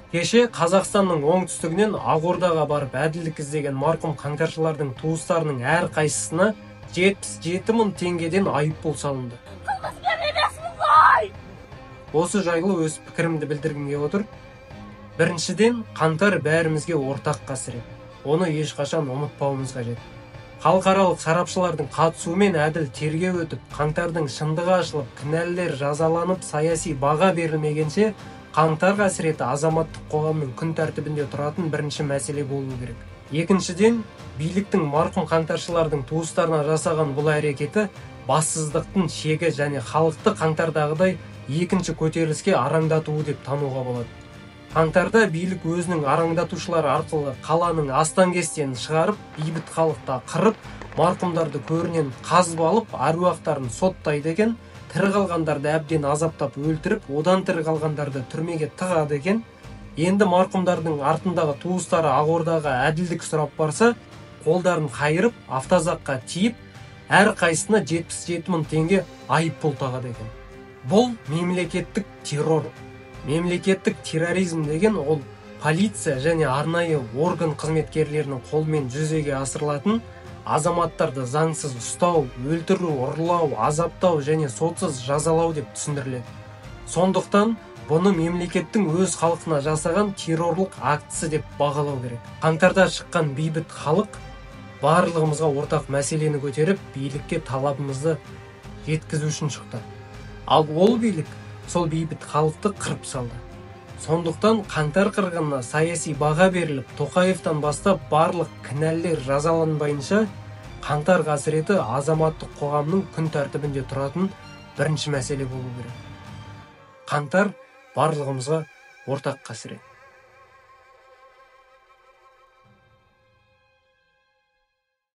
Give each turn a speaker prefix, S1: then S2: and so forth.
S1: Кеше Қазақстанның оңтүстігінен Ақордаға барып әділдік іздеген марқұм қаңтаршылардың туыстарының әр қайсысына 77 мың теңгеден айыппұл салынды. Осы жайлы өз пікірімді білдіргімге отыр. Біріншіден, қаңтар бәрімізге ортақ қасірет. Оны ешқашан ұмытпауымыз қажет. Халықаралық сарапшылардың қатысуымен әділ тергеу өтіп, қаңтардың шындығы ашылып, кінәлілер жазаланып, саяси баға берілмегенше, қаңтар қасіреті азаматтық қоғамның күн тәртібінде тұратын бірінші мәселе болу керек. Екіншіден, биліктің марқұм қаңтаршылардың туыстарына жасаған бұл әрекеті бассыздықтың шегі және халықты қаңтардағыдай екінші көтеріліске араңдатуы деп тануға болады. Қаңтарда билік өзінің араңдатушылары арқылы қаланың астан-кестенін шығарып, бейбіт халықта қырып, марқұмдарды көрінен қазып алып, аруақтарын соттайды екен, тірі қалғандарды әбден азаптап өлтіріп, одан тірі қалғандарды түрмеге тығады екен. Енді марқұмдардың артындағы туыстары Ақордаға әділдік сұрап барса, қолдарын қайырып, автозаққа тиіп, әр қайсысына 77 мың теңге айыппұл тағады екен. Бұл мемлекеттік террор. Мемлекеттік терроризм деген ол полиция және арнайы орган қызметкерлерінің қолмен жүзеге асырылатын азаматтарды заңсыз ұстау, өлтіру, ұрлау, азаптау және сотсыз жазалау деп түсіндіріледі. Сондықтан бұны мемлекеттің өз халқына жасаған террорлық актісі деп бағалау керек. Қаңтарда шыққан бейбіт халық барлығымызға ортақ мәселені көтеріп, билікке талабымызды жеткізу үшін шықты. Ал ол билік сол бейбіт халықты қырып салды. Сондықтан қаңтар қырғынына саяси баға беріліп, Тоқаевтан бастап барлық кінәлілер жазаланбайынша, қаңтар қасіреті азаматтық қоғамның күн тәртібінде тұратын бірінші мәселе болу керек. Қаңтар барлығымызға ортақ қасірет.